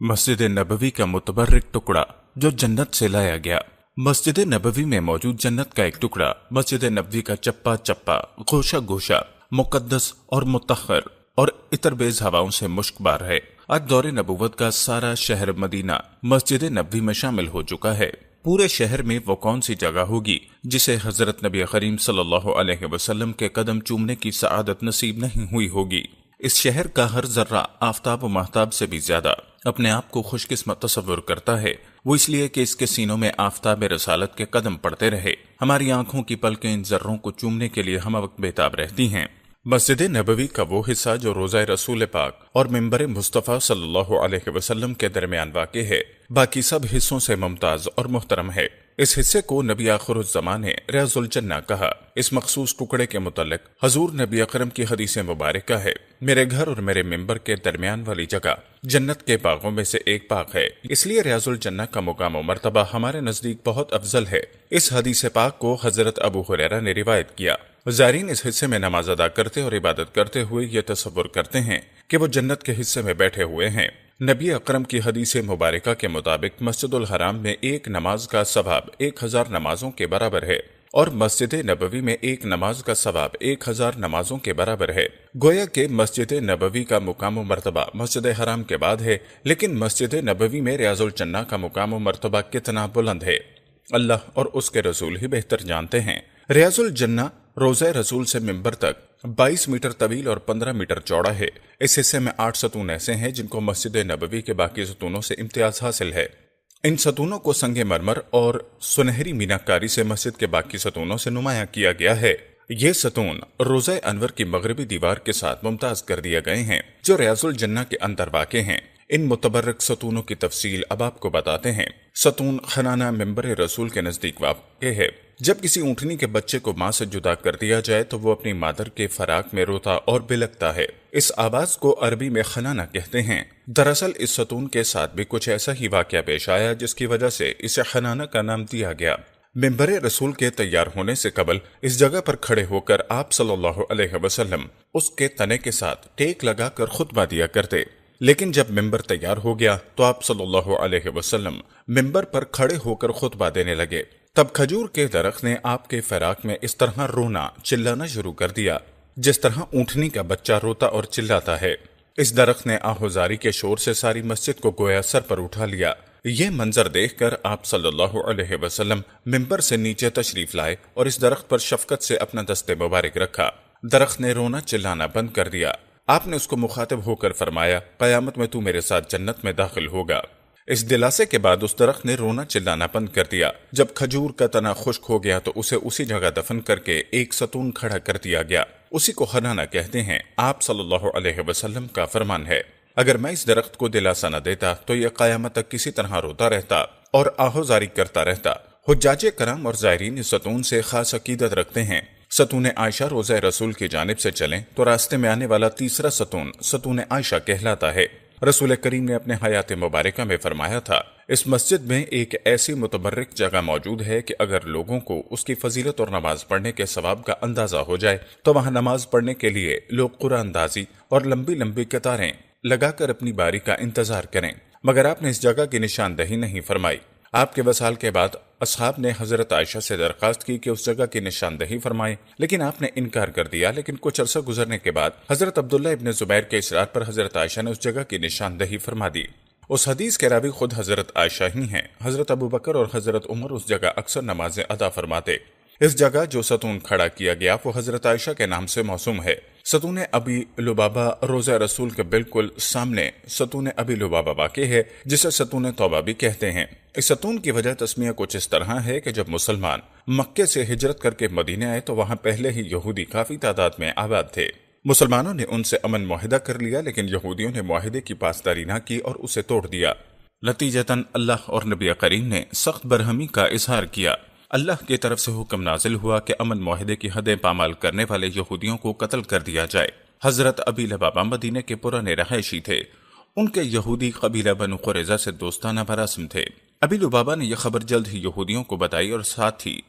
मस्जिद नबवी का मुतबर्रिक टुकड़ा जो जन्नत से लाया गया। मस्जिद नबवी में मौजूद जन्नत का एक टुकड़ा मस्जिद नबवी का चप्पा चप्पा, गोशा गोशा, मुकद्दस और मुतहर और इतर बेज हवाओं से मुश्कबार है। आज दौरे नबूवत का सारा शहर मदीना मस्जिद नबवी में शामिल हो चुका है। पूरे शहर में वो कौन सी जगह होगी जिसे हजरत नबी करीम सल्लल्लाहु अलैहि वसल्लम के कदम चूमने की सआदत नसीब नहीं हुई होगी। इस शहर का हर जर्रा आफताब व महताब से भी ज्यादा अपने आप को खुशकिस्मत तस्वुर करता है। वो इसलिए कि इसके सीनों में आफताब रसालत के कदम पड़ते रहे। हमारी आंखों की पलकें इन जर्रों को चूमने के लिए हम वक्त बेताब रहती हैं। मस्जिद नबवी का वो हिस्सा जो रोज़ा रसूल पाक और मिंबर मुस्तफ़ा सल्लल्लाहु अलैहि वसल्लम के दरमियान वाक़े है, बाकी सब हिस्सों से मुमताज और मुहतरम है। इस हिस्से को नबी आखिरुज़्ज़मान ने रियाज़ुल जन्ना कहा। इस मखसूस टुकड़े के मुतल्लिक हजूर नबी अकरम की हदीस मुबारका है, मेरे घर और मेरे मिंबर के दरमियान वाली जगह जन्नत के बागों में से एक बाग है, इसलिए रियाज़ुल जन्ना का मुकाम और मर्तबा हमारे नजदीक बहुत अफजल है। इस हदीस पाक को हजरत अबू हुरैरा ने रिवायत किया। ज़ायरीन इस हिस्से में नमाज अदा करते और इबादत करते हुए ये तसव्वुर करते हैं कि वो जन्नत के हिस्से में बैठे हुए हैं। नबी अकरम की हदीस मुबारका के मुताबिक मस्जिदुल हराम में एक नमाज का सवाब 1000 नमाजों के बराबर है और मस्जिद नबवी में एक नमाज का सवाब 1000 नमाजों के बराबर है। गोया के मस्जिद नबवी का मुकाम मर्तबा मस्जिद हराम के बाद है, लेकिन मस्जिद नबवी में रियाज़ुल जन्ना का मुकाम मर्तबा कितना बुलंद है अल्लाह और उसके रसूल ही बेहतर जानते हैं। रियाज़ुल जन्ना रोज़ा रसूल से मिंबर तक 22 मीटर तवील और 15 मीटर चौड़ा है। इस हिस्से में 8 सतून ऐसे हैं जिनको मस्जिद नबवी के बाकी सतूनों से इम्तियाज हासिल है। इन सतूनों को संगे मरमर और सुनहरी मीनाकारी से मस्जिद के बाकी सतूनों से नुमाया किया गया है। ये सतून रोज़ा अनवर की मगरबी दीवार के साथ मुमताज कर दिए गए हैं जो रियाज़ुल जन्ना के अंदर वाक़े हैं। इन मुतबर्रक सतूनों की तफसील अब आपको बताते हैं। सतून खनाना मिंबर रसूल के नजदीक वाक़े है। जब किसी ऊँटनी के बच्चे को माँ से जुदा कर दिया जाए तो वो अपनी मादर के फराक में रोता और बिलकता है। इस आवाज को अरबी में खनाना कहते हैं। दरअसल इस सतून के साथ भी कुछ ऐसा ही वाक़या पेश आया जिसकी वजह से इसे खनाना का नाम दिया गया। मिंबर रसूल के तैयार होने से कबल इस जगह पर खड़े होकर आप सल्लल्लाहु अलैहि वसल्लम उसके तने के साथ टेक लगाकर खुतबा दिया करते, लेकिन जब मिंबर तैयार हो गया तो आप सल्लल्लाहु अलैहि वसल्लम मिंबर पर खड़े होकर खुतबा देने लगे। तब खजूर के दरख्त ने आपके फराक में इस तरह रोना चिल्लाना शुरू कर दिया जिस तरह ऊँटनी का बच्चा रोता और चिल्लाता है। इस दरख्त ने आहोजारी के शोर से सारी मस्जिद को गोया सर पर उठा लिया। ये मंजर देखकर आप सल्लल्लाहु अलैहि वसल्लम मिंबर से नीचे तशरीफ लाए और इस दरख्त पर शफकत से अपना दस्ते मुबारक रखा। दरख्त ने रोना चिल्लाना बंद कर दिया। आपने उसको मुखातिब होकर फरमाया, कयामत में तू मेरे साथ जन्नत में दाखिल होगा। इस दिलासे के बाद उस दरख्त ने रोना चिल्लाना बंद कर दिया। जब खजूर का तना खुश्क हो गया तो उसे उसी जगह दफन करके एक सतून खड़ा कर दिया गया। उसी को खनाना कहते हैं। आप सल्लल्लाहु अलैहि वसल्लम का फरमान है, अगर मैं इस दरख्त को दिलासा न देता तो यह कयामत तक किसी तरह रोता रहता और आहोजारी करता रहता। हुज्जाजे करम और ज़ायरीन इस सतून से खास अकीदत रखते हैं। सतून आयशा रोज़ा रसूल की जानिब से चलें तो रास्ते में आने वाला तीसरा सतून सतून आयशा कहलाता है। रसूल करीम ने अपने हयात मुबारका में फरमाया था, इस मस्जिद में एक ऐसी मुतबर्रिक जगह मौजूद है कि अगर लोगों को उसकी फजीलत और नमाज पढ़ने के सवाब का अंदाजा हो जाए तो वहाँ नमाज पढ़ने के लिए लोग कुरानदाजी और लंबी लंबी कतारें लगाकर अपनी बारी का इंतजार करें। मगर आपने इस जगह की निशानदही नहीं फरमाई। आपके वसाल के बाद असहाब ने हजरत आयशा से दरखास्त की कि उस जगह की निशानदही फरमाए, लेकिन आपने इनकार कर दिया। लेकिन कुछ अरसा गुजरने के बाद हजरत अब्दुल्ला इब्न जुबैर के इसरार पर हजरत आयशा ने उस जगह की निशानदही फरमा दी। उस हदीस के रावी खुद हजरत आयशा ही हैं। हजरत अबू बकर और हजरत उमर उस जगह अक्सर नमाजें अदा फरमाते। इस जगह जो सतून खड़ा किया गया वो हजरत आयशा के नाम से मौसूम है। सतून अबी लुबाबा रोज़ा रसूल के बिल्कुल सामने सतून अबी लुबाबा वाक़े है, जिसे सतून तौबा भी कहते हैं। इस सतून की वजह तस्मिया कुछ इस तरह है कि जब मुसलमान मक्के से हिजरत करके मदीने आए तो वहाँ पहले ही यहूदी काफी तादाद में आबाद थे। मुसलमानों ने उनसे अमन मुआहिदा कर लिया, लेकिन यहूदियों ने मुआहिदे की पासदारी न की और उसे तोड़ दिया। नतीजतन अल्लाह और नबी करीम ने सख्त बरहमी का इजहार किया। अल्लाह की तरफ से हुक्म नाजिल हुआ कि अमन मुआहिदे की हदें पामाल करने वाले यहूदियों को कत्ल कर दिया जाए। हजरत अबी लबाबा मदीने के पुराने रहायशी थे। उनके यहूदी कबीला बनु कुरैज़ा से दोस्ताना बरस्म थे। अबी लुबाबा ने यह खबर जल्द ही यहूदियों को बताई और साथ ही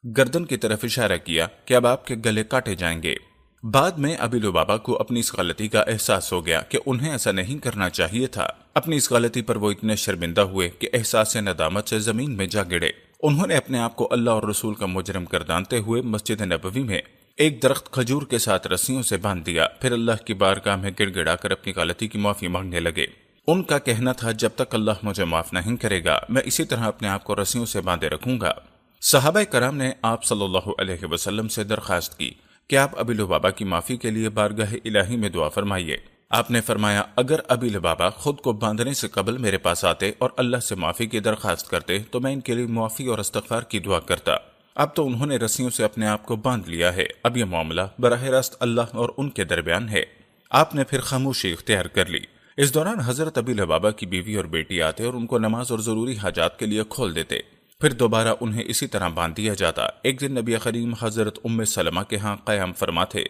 गर्दन की तरफ इशारा किया कि अब आपके गले काटे जाएंगे। بعد میں ابی لبابہ کو اپنی اس غلطی کا احساس ہو گیا کہ انہیں ایسا نہیں کرنا چاہیے تھا۔ اپنی اس غلطی پر وہ اتنے شرمندہ ہوئے کہ احساس ندامت سے زمین میں جا گڑے۔ انہوں نے اپنے آپ کو اللہ اور رسول کا مجرم گردانتے ہوئے مسجد نبوی میں ایک درخت کھجور کے ساتھ رسیوں سے باندھ دیا، پھر اللہ کی بارگاہ میں گڑ گڑا کر اپنی غلطی کی معافی مانگنے لگے۔ ان کا کہنا تھا، جب تک اللہ مجھے معاف نہیں کرے گا میں اسی طرح اپنے آپ کو رسیوں سے باندھے رکھوں گا۔ صحابہ کرام نے آپ صلی اللہ علیہ وسلم سے درخواست کی کہ آپ ابی لبابہ کی معافی کے لیے بارگاہ الہی میں دعا فرمائیے۔ آپ نے فرمایا، اگر ابی لبابہ خود کو باندھنے سے قبل میرے پاس آتے اور اللہ سے معافی کی درخواست کرتے تو میں ان کے لیے معافی اور استغفار کی دعا کرتا۔ اب تو انہوں نے رسیوں سے اپنے آپ کو باندھ لیا ہے، اب یہ معاملہ براہ راست اللہ اور ان کے درمیان ہے۔ آپ نے پھر خاموشی اختیار کر لی۔ اس دوران حضرت ابی لبابہ کی بیوی اور بیٹی آتے اور ان کو نماز اور ضروری حاجات کے لیے کھول دیتے، پھر دوبارہ انہیں اسی طرح باندھ دیا جاتا۔ ایک دن نبی کریم حضرت ام سلمہ کے ہاں قیام فرما تھے۔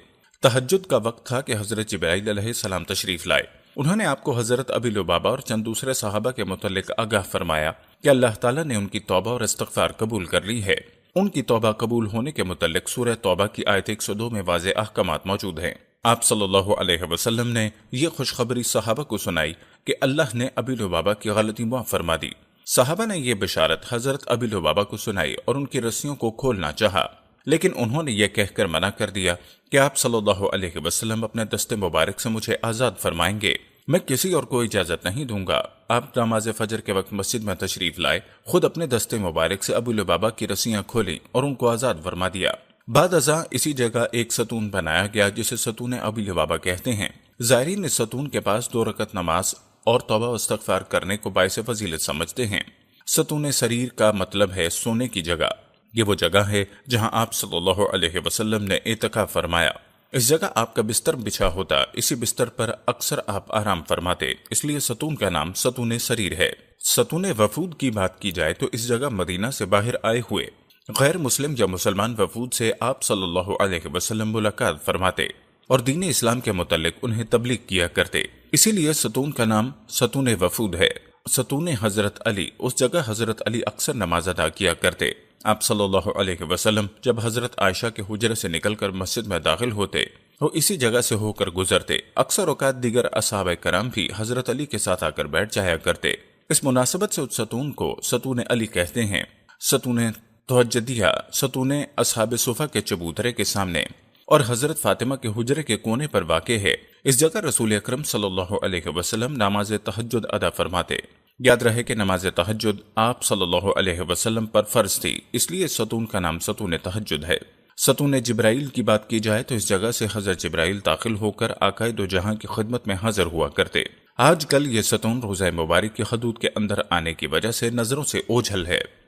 تہجد کا وقت تھا کہ حضرت جبرائیل علیہ السلام تشریف لائے۔ انہوں نے آپ کو حضرت ابی لبابہ اور چند دوسرے صحابہ کے متعلق آگاہ فرمایا کہ اللہ تعالیٰ نے ان کی توبہ اور استغفار قبول کر لی ہے۔ ان کی توبہ قبول ہونے کے متعلق سورہ توبہ کی آیت 102 میں واضح احکامات موجود ہیں۔ آپ صلی اللہ علیہ وسلم نے یہ خوشخبری صحابہ کو سنائی کہ اللہ نے ابی لبابہ کی غلطی معاف فرما دی۔ صحابہ نے یہ بشارت حضرت ابی لبابہ کو سنائی اور ان کی رسیوں کو کھولنا چاہا، لیکن انہوں نے یہ کہہ کر منع کر دیا کہ آپ صلی اللہ علیہ وسلم اپنے دست مبارک سے مجھے آزاد فرمائیں گے، میں کسی اور کو اجازت نہیں دوں گا۔ آپ نماز فجر کے وقت مسجد میں تشریف لائے، خود اپنے دست مبارک سے ابی لبابہ کی رسیاں کھولیں اور ان کو آزاد فرما دیا۔ بعد ازاں اسی جگہ ایک ستون بنایا گیا جسے ستون ابی لبابہ کہتے ہیں۔ زائرین اس ستون کے پاس 2 رکعت نماز اور توبہ و استغفار کرنے کو باعث فضیلت سمجھتے ہیں۔ ستون سریر کا مطلب ہے سونے کی جگہ۔ یہ وہ جگہ ہے جہاں آپ صلی اللہ علیہ وسلم نے اعتکاف فرمایا۔ اس جگہ آپ کا بستر بچھا ہوتا، اسی بستر پر اکثر آپ آرام فرماتے، اس لیے ستون کا نام ستون سریر ہے۔ ستون وفود کی بات کی جائے تو اس جگہ مدینہ سے باہر آئے ہوئے غیر مسلم یا مسلمان وفود سے آپ صلی اللہ علیہ وسلم ملاقات فرماتے اور دین اسلام کے متعلق انہیں تبلیغ کیا کرتے، اسی لیے ستون کا نام ستون وفود ہے۔ ستون حضرت علی، اس جگہ حضرت علی اکثر نماز ادا کیا کرتے۔ آپ صلی اللہ علیہ وسلم جب حضرت عائشہ کے حجرے سے نکل کر مسجد میں داخل ہوتے وہ اسی جگہ سے ہو کر گزرتے۔ اکثر اوقات دیگر اصحاب کرام بھی حضرت علی کے ساتھ آ کر بیٹھ جایا کرتے۔ اس مناسبت سے اس ستون کو ستون علی کہتے ہیں۔ ستون تہجدیہ ستون اصحاب صفہ کے چبوترے کے سامنے اور حضرت فاطمہ کے حجرے کے کونے پر واقع ہے۔ اس جگہ رسول اکرم صلی اللہ علیہ وسلم نماز تہجد ادا فرماتے۔ یاد رہے کہ نماز تہجد آپ صلی اللہ علیہ وسلم پر فرض تھی، اس لیے ستون کا نام ستون تہجد ہے۔ ستون جبرائیل کی بات کی جائے تو اس جگہ سے حضرت جبرائیل داخل ہو کر آقائے دو جہاں کی خدمت میں حاضر ہوا کرتے۔ آج کل یہ ستون روضہ مبارک کی حدود کے اندر آنے کی وجہ سے نظروں سے اوجھل ہے۔